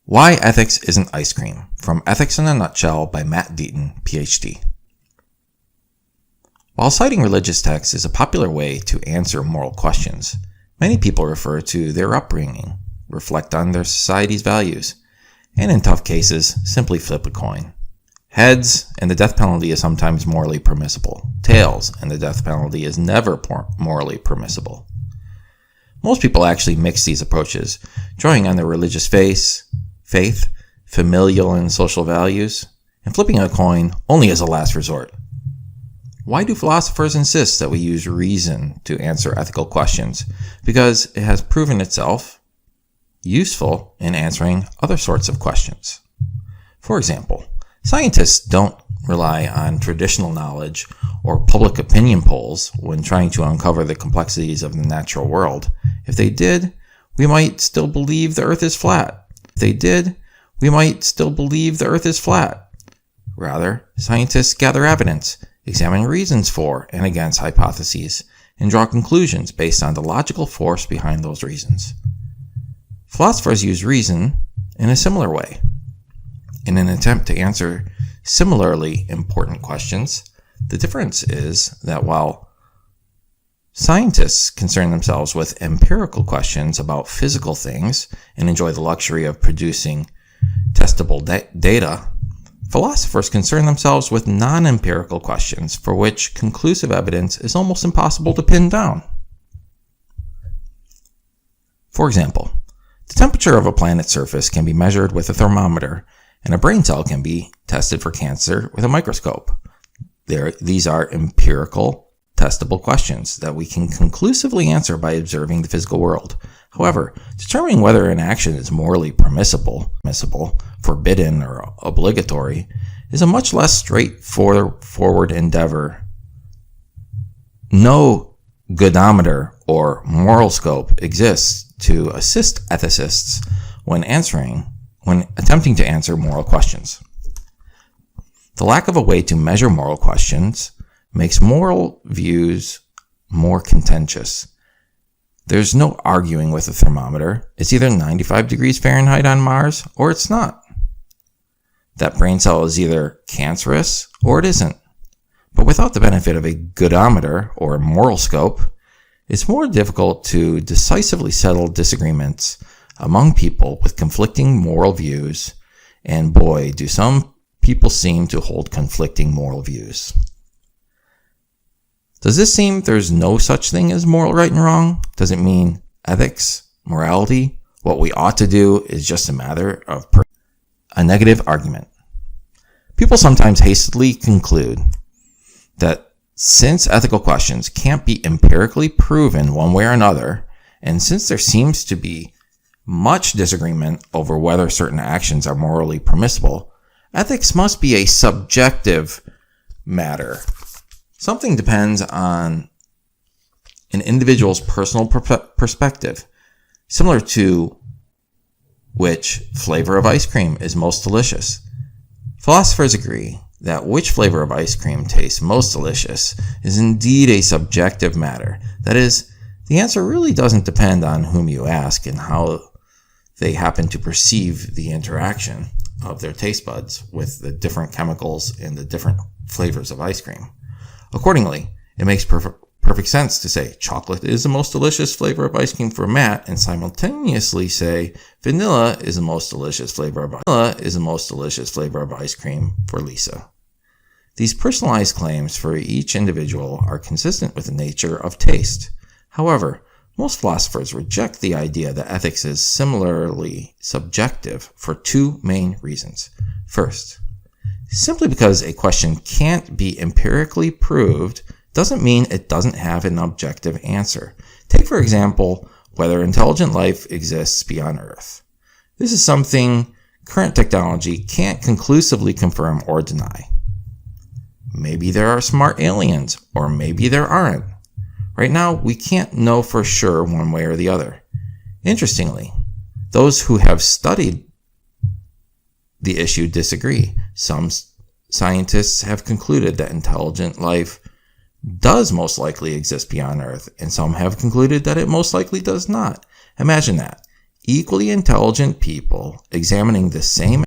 Why Ethics Isn't Ice Cream, from Ethics in a Nutshell by Matt Deaton, PhD. While citing religious texts is a popular way to answer moral questions, many people refer to their upbringing, reflect on their society's values, and in tough cases, simply flip a coin. Heads, and the death penalty is sometimes morally permissible. Tails, and the death penalty is never morally permissible. Most people actually mix these approaches, drawing on their religious faith, familial and social values, and flipping a coin only as a last resort. Why do philosophers insist that we use reason to answer ethical questions? Because it has proven itself useful in answering other sorts of questions. For example, scientists don't rely on traditional knowledge or public opinion polls when trying to uncover the complexities of the natural world. If they did, we might still believe the Earth is flat. Rather, scientists gather evidence, examine reasons for and against hypotheses, and draw conclusions based on the logical force behind those reasons. Philosophers use reason in a similar way. In an attempt to answer similarly important questions, the difference is that while scientists concern themselves with empirical questions about physical things and enjoy the luxury of producing testable data, philosophers concern themselves with non-empirical questions for which conclusive evidence is almost impossible to pin down. For example, the temperature of a planet's surface can be measured with a thermometer, and a brain cell can be tested for cancer with a microscope. These are empirical, testable questions that we can conclusively answer by observing the physical world. However, determining whether an action is morally permissible, forbidden, or obligatory is a much less straightforward endeavor. No goodometer or moral scope exists to assist ethicists when attempting to answer moral questions. The lack of a way to measure moral questions makes moral views more contentious. There's no arguing with a thermometer. It's either 95 degrees Fahrenheit on Mars or it's not. That brain cell is either cancerous or it isn't. But without the benefit of a goodometer or a moral scope, it's more difficult to decisively settle disagreements among people with conflicting moral views, and boy, do some people seem to hold conflicting moral views. Does this seem there's no such thing as moral right and wrong? Does it mean ethics, morality, what we ought to do is just a matter of a negative argument? People sometimes hastily conclude that since ethical questions can't be empirically proven one way or another, and since there seems to be much disagreement over whether certain actions are morally permissible, ethics must be a subjective matter. Something depends on an individual's personal perspective, similar to which flavor of ice cream is most delicious. Philosophers agree that which flavor of ice cream tastes most delicious is indeed a subjective matter. That is, the answer really doesn't depend on whom you ask and how they happen to perceive the interaction of their taste buds with the different chemicals in the different flavors of ice cream. Accordingly, it makes perfect sense to say chocolate is the most delicious flavor of ice cream for Matt and simultaneously say vanilla is the most delicious flavor of ice cream for Lisa. These personalized claims for each individual are consistent with the nature of taste. However, most philosophers reject the idea that ethics is similarly subjective for two main reasons. First, simply because a question can't be empirically proved doesn't mean it doesn't have an objective answer. Take, for example, whether intelligent life exists beyond Earth. This is something current technology can't conclusively confirm or deny. Maybe there are smart aliens, or maybe there aren't. Right now, we can't know for sure one way or the other. Interestingly, those who have studied the issue disagree. Some scientists have concluded that intelligent life does most likely exist beyond Earth, and some have concluded that it most likely does not. Imagine that. equally intelligent people examining the same.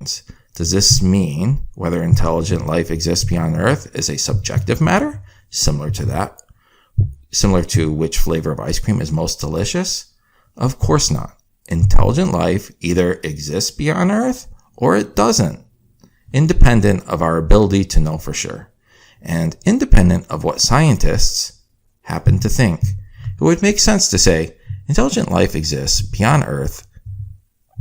Does this mean whether intelligent life exists beyond Earth is a subjective matter, similar to which flavor of ice cream is most delicious? Of course not. Intelligent life either exists beyond Earth or it doesn't, independent of our ability to know for sure, and independent of what scientists happen to think. It would make sense to say intelligent life exists beyond Earth.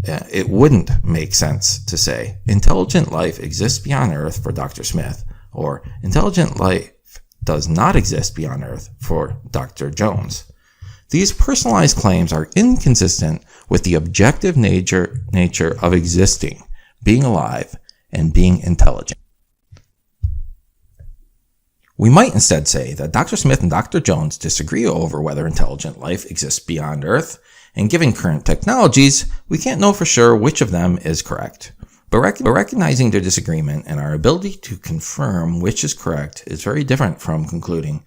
It wouldn't make sense to say intelligent life exists beyond Earth for Dr. Smith, or intelligent life does not exist beyond Earth for Dr. Jones. These personalized claims are inconsistent with the objective nature of existing, being alive, and being intelligent. We might instead say that Dr. Smith and Dr. Jones disagree over whether intelligent life exists beyond Earth, and given current technologies, we can't know for sure which of them is correct. But recognizing their disagreement and our ability to confirm which is correct is very different from concluding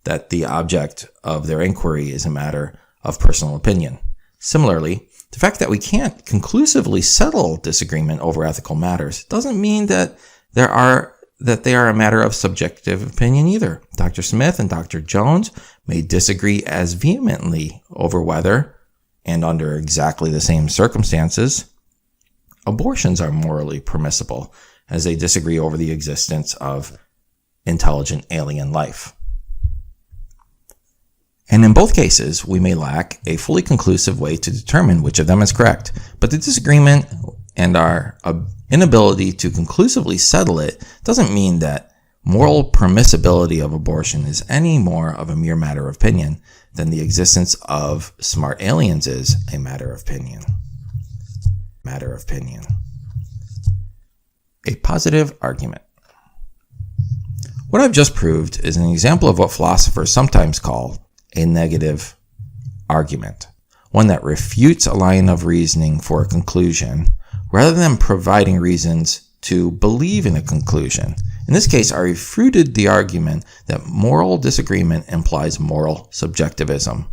that the object of their inquiry is a matter of personal opinion. Similarly, the fact that we can't conclusively settle disagreement over ethical matters doesn't mean that they are a matter of subjective opinion either. Dr. Smith and Dr. Jones may disagree as vehemently over whether, and under exactly the same circumstances, abortions are morally permissible, as they disagree over the existence of intelligent alien life. And in both cases, we may lack a fully conclusive way to determine which of them is correct. But the disagreement and our inability to conclusively settle it doesn't mean that moral permissibility of abortion is any more of a mere matter of opinion than the existence of smart aliens is a matter of opinion. A positive argument. What I've just proved is an example of what philosophers sometimes call a negative argument, one that refutes a line of reasoning for a conclusion rather than providing reasons to believe in a conclusion. In this case, I refuted the argument that moral disagreement implies moral subjectivism.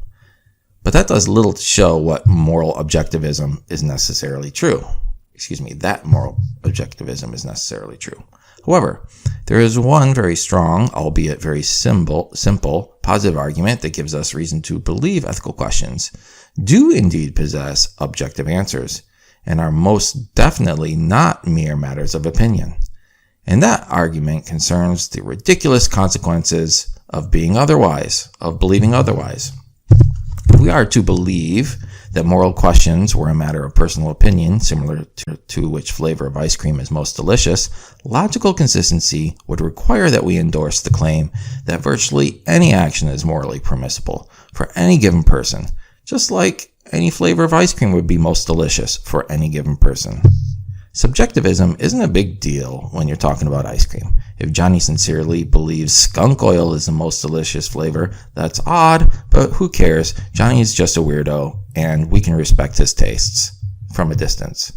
But that does little to show what moral objectivism is necessarily true. That moral objectivism is necessarily true. However, there is one very strong, albeit very simple, positive argument that gives us reason to believe ethical questions do indeed possess objective answers and are most definitely not mere matters of opinion. And that argument concerns the ridiculous consequences of believing otherwise. If we are to believe that moral questions were a matter of personal opinion, similar to which flavor of ice cream is most delicious, logical consistency would require that we endorse the claim that virtually any action is morally permissible for any given person, just like any flavor of ice cream would be most delicious for any given person. Subjectivism isn't a big deal when you're talking about ice cream. If Johnny sincerely believes skunk oil is the most delicious flavor, that's odd, but who cares? Johnny is just a weirdo, and we can respect his tastes from a distance.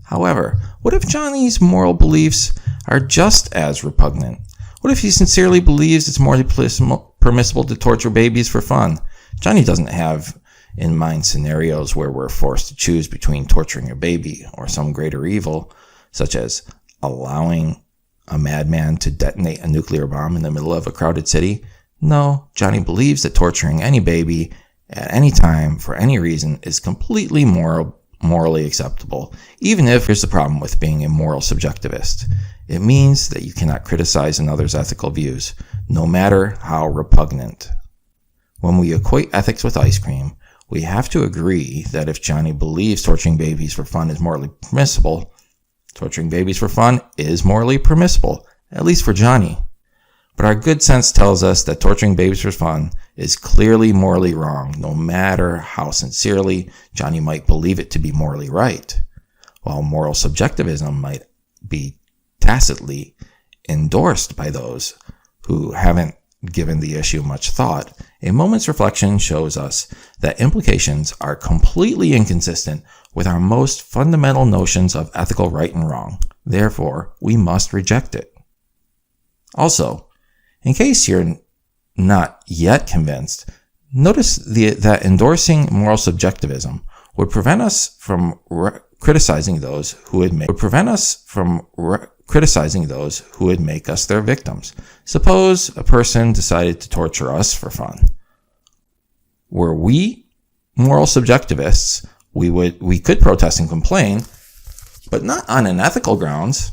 However, what if Johnny's moral beliefs are just as repugnant? What if he sincerely believes it's morally permissible to torture babies for fun? Johnny doesn't have in mind scenarios where we're forced to choose between torturing a baby or some greater evil, such as allowing a madman to detonate a nuclear bomb in the middle of a crowded city. No, Johnny believes that torturing any baby at any time for any reason is completely morally acceptable, even if there's the problem with being a moral subjectivist. It means that you cannot criticize another's ethical views, no matter how repugnant. When we equate ethics with ice cream, we have to agree that if Johnny believes torturing babies for fun is morally permissible, torturing babies for fun is morally permissible, at least for Johnny. But our good sense tells us that torturing babies for fun is clearly morally wrong, no matter how sincerely Johnny might believe it to be morally right. While moral subjectivism might be tacitly endorsed by those who haven't given the issue much thought, a moment's reflection shows us that implications are completely inconsistent with our most fundamental notions of ethical right and wrong. Therefore, we must reject it. Also, in case you're not yet convinced, notice that endorsing moral subjectivism would prevent us from criticizing those who would make us their victims. Suppose a person decided to torture us for fun. Were we moral subjectivists, we could protest and complain, but not on unethical grounds.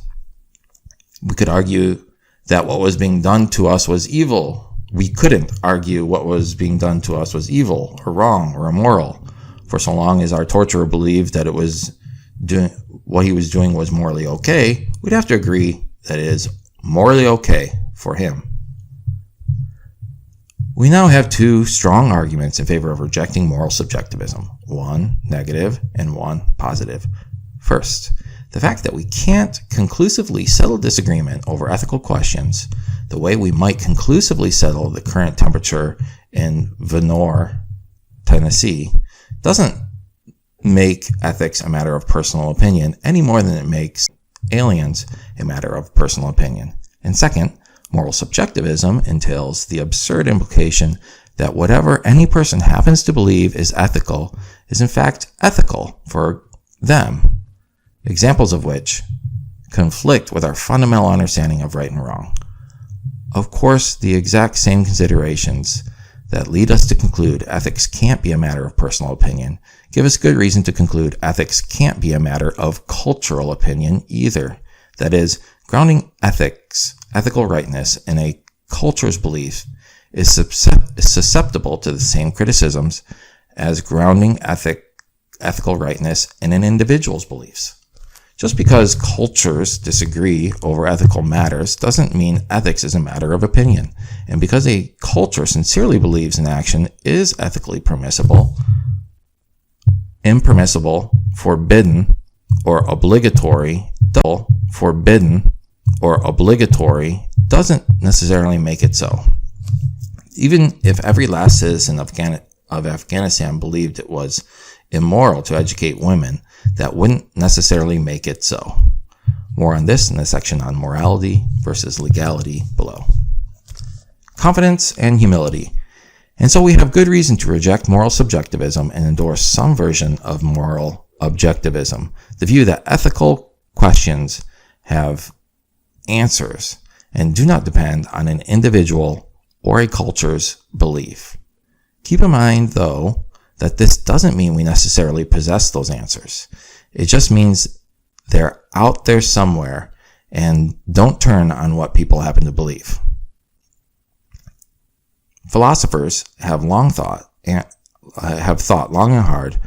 We could argue that what was being done to us was evil. We couldn't argue what was being done to us was evil or wrong or immoral, for so long as our torturer believed that what he was doing was morally okay. We'd have to agree that it is morally okay for him. We now have two strong arguments in favor of rejecting moral subjectivism, one negative and one positive. First, the fact that we can't conclusively settle disagreement over ethical questions the way we might conclusively settle the current temperature in Vonore, Tennessee, doesn't make ethics a matter of personal opinion any more than it makes aliens a matter of personal opinion. And second, moral subjectivism entails the absurd implication that whatever any person happens to believe is ethical is in fact ethical for them, examples of which conflict with our fundamental understanding of right and wrong. Of course, the exact same considerations that lead us to conclude ethics can't be a matter of personal opinion give us good reason to conclude ethics can't be a matter of cultural opinion either. That is, grounding ethical rightness in a culture's belief is susceptible to the same criticisms as grounding ethical rightness in an individual's beliefs. Just because cultures disagree over ethical matters doesn't mean ethics is a matter of opinion. And because a culture sincerely believes an action is ethically permissible, impermissible, forbidden, or obligatory, doesn't necessarily make it so. Even if every last citizen of Afghanistan believed it was immoral to educate women, that wouldn't necessarily make it so. More on this in the section on morality versus legality below. Confidence and humility. And so we have good reason to reject moral subjectivism and endorse some version of moral objectivism, the view that ethical questions have answers and do not depend on an individual or a culture's belief. Keep in mind, though, that this doesn't mean we necessarily possess those answers. It just means they're out there somewhere and don't turn on what people happen to believe. Philosophers have thought long and hard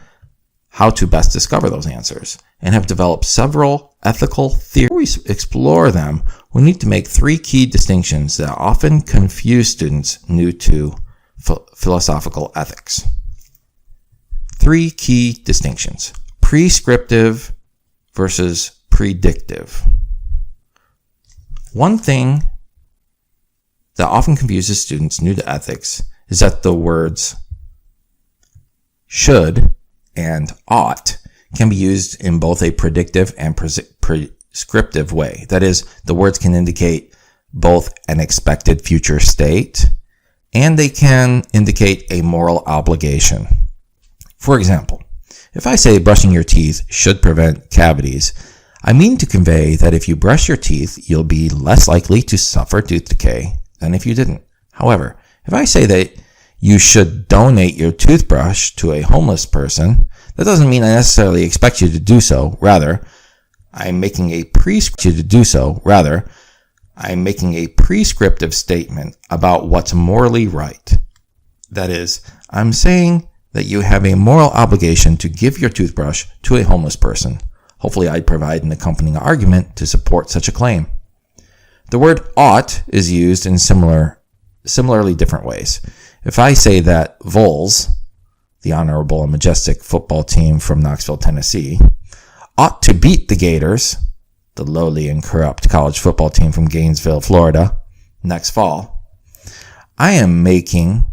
how to best discover those answers and have developed several ethical theories. Before we explore them, we need to make three key distinctions that often confuse students new to philosophical ethics. Three key distinctions: prescriptive versus predictive. One thing that often confuses students new to ethics is that the words should and ought can be used in both a predictive and prescriptive way. That is, the words can indicate both an expected future state and they can indicate a moral obligation. For example, if I say brushing your teeth should prevent cavities, I mean to convey that if you brush your teeth, you'll be less likely to suffer tooth decay than if you didn't. However, if I say that you should donate your toothbrush to a homeless person, that doesn't mean I necessarily expect you to do so. Rather, I'm making a prescriptive statement about what's morally right. That is, I'm saying that you have a moral obligation to give your toothbrush to a homeless person. Hopefully I'd provide an accompanying argument to support such a claim. The word ought is used in similarly different ways. If I say that Vols, the honorable and majestic football team from Knoxville, Tennessee, ought to beat the Gators, the lowly and corrupt college football team from Gainesville, Florida, next fall, I am making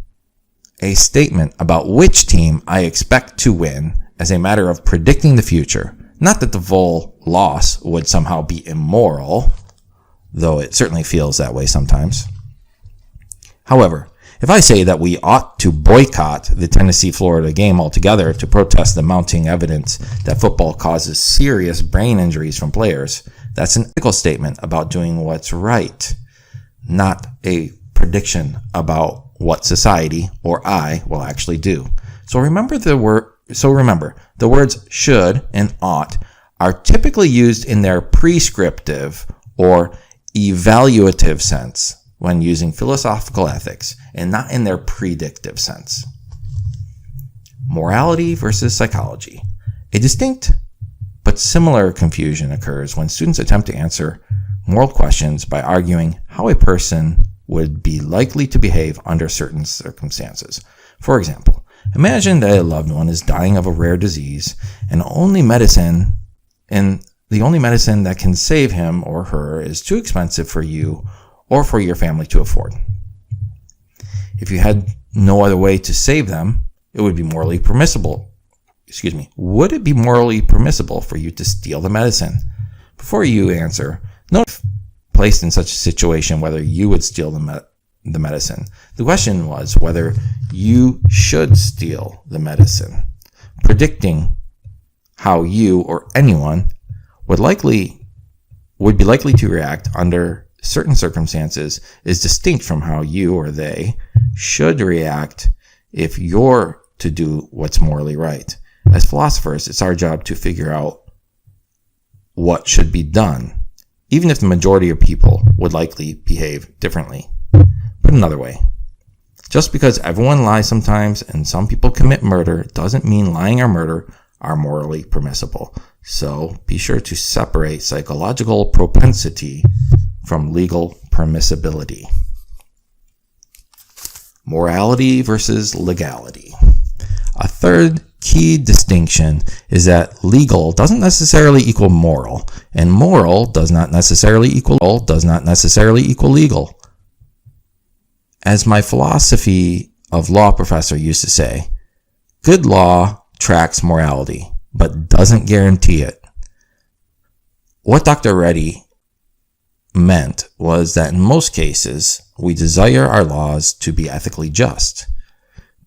a statement about which team I expect to win as a matter of predicting the future. Not that the Vol loss would somehow be immoral, though it certainly feels that way sometimes. However, If I say that we ought to boycott the Tennessee-Florida game altogether to protest the mounting evidence that football causes serious brain injuries from players, that's an ethical statement about doing what's right, not a prediction about what society or I will actually do. So remember, the words should and ought are typically used in their prescriptive or evaluative sense when using philosophical ethics, and not in their predictive sense. Morality versus psychology. A distinct but similar confusion occurs when students attempt to answer moral questions by arguing how a person would be likely to behave under certain circumstances. For example, imagine that a loved one is dying of a rare disease, and the only medicine that can save him or her is too expensive for you or for your family to afford. If you had no other way to save them, would it be morally permissible for you to steal the medicine? Before you answer, note, placed in such a situation, whether you would steal the medicine. The question was whether you should steal the medicine. Predicting how you or anyone would be likely to react under certain circumstances is distinct from how you or they should react if you're to do what's morally right. As philosophers, it's our job to figure out what should be done, even if the majority of people would likely behave differently. Put another way, just because everyone lies sometimes and some people commit murder doesn't mean lying or murder are morally permissible. So be sure to separate psychological propensity from legal permissibility. Morality versus legality. A third key distinction is that legal doesn't necessarily equal moral, and moral does not necessarily equal legal. As my philosophy of law professor used to say, good law tracks morality, but doesn't guarantee it. What Dr. Reddy meant was that in most cases, we desire our laws to be ethically just.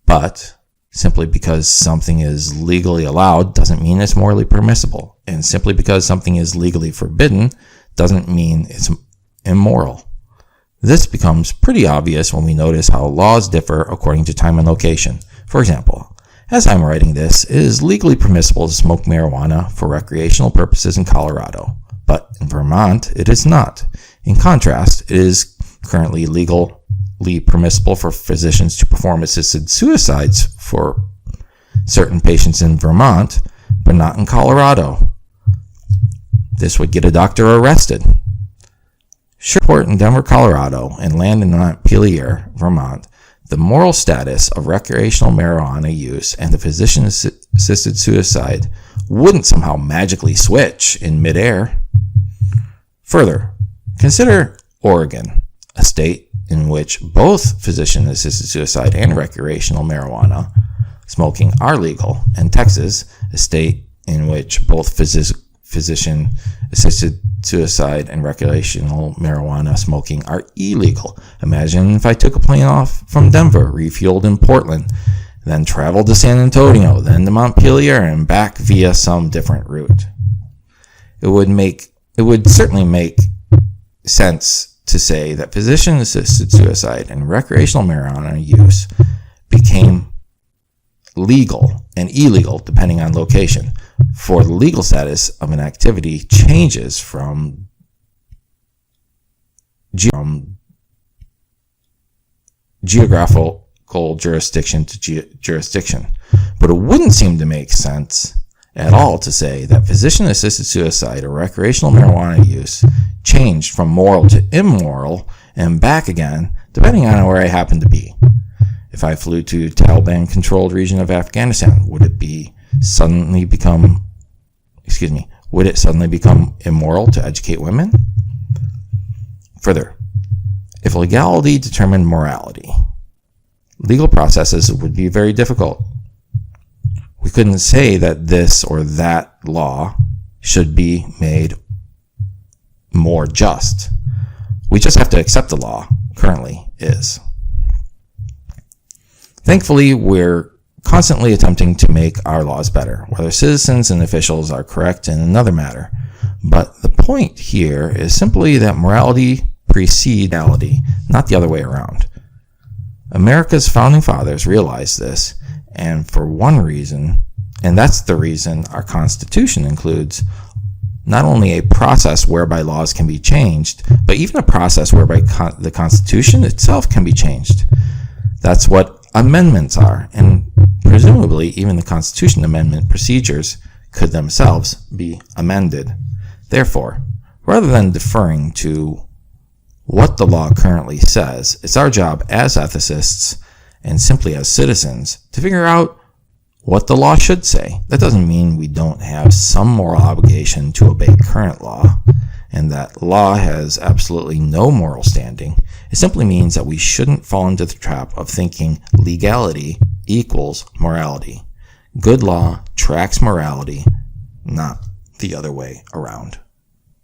But simply because something is legally allowed doesn't mean it's morally permissible. And simply because something is legally forbidden doesn't mean it's immoral. This becomes pretty obvious when we notice how laws differ according to time and location. For example, as I'm writing this, it is legally permissible to smoke marijuana for recreational purposes in Colorado, but in Vermont, it is not. In contrast, it is currently legally permissible for physicians to perform assisted suicides for certain patients in Vermont, but not in Colorado. This would get a doctor arrested. Shreveport in Denver, Colorado, and land in Montpelier, Vermont, the moral status of recreational marijuana use and the physician-assisted suicide wouldn't somehow magically switch in midair. Further, consider Oregon, a state in which both physician-assisted suicide and recreational marijuana smoking are legal, and Texas, a state in which both physician-assisted suicide and recreational marijuana smoking are illegal. Imagine if I took a plane off from Denver, refueled in Portland, then traveled to San Antonio, then to Montpelier, and back via some different route. It would certainly make sense to say that physician-assisted suicide and recreational marijuana use became legal and illegal depending on location, for the legal status of an activity changes from geographical jurisdiction to jurisdiction. But it wouldn't seem to make sense at all to say that physician-assisted suicide or recreational marijuana use changed from moral to immoral and back again, depending on where I happen to be. If I flew to Taliban-controlled region of Afghanistan, would it suddenly become immoral to educate women? Further, if legality determined morality, legal processes would be very difficult. We couldn't say that this or that law should be made more just. We just have to accept the law currently is. Thankfully, we're constantly attempting to make our laws better. Whether citizens and officials are correct in another matter. But the point here is simply that morality precedes legality, not the other way around. America's founding fathers realized this, and for one reason, and that's the reason our Constitution includes not only a process whereby laws can be changed, but even a process whereby the Constitution itself can be changed. That's what amendments are, and presumably even the Constitution amendment procedures could themselves be amended. Therefore, rather than deferring to what the law currently says, it's our job as ethicists and simply as citizens to figure out what the law should say. That doesn't mean we don't have some moral obligation to obey current law and that law has absolutely no moral standing. It simply means that we shouldn't fall into the trap of thinking legality equals morality. Good law tracks morality, not the other way around.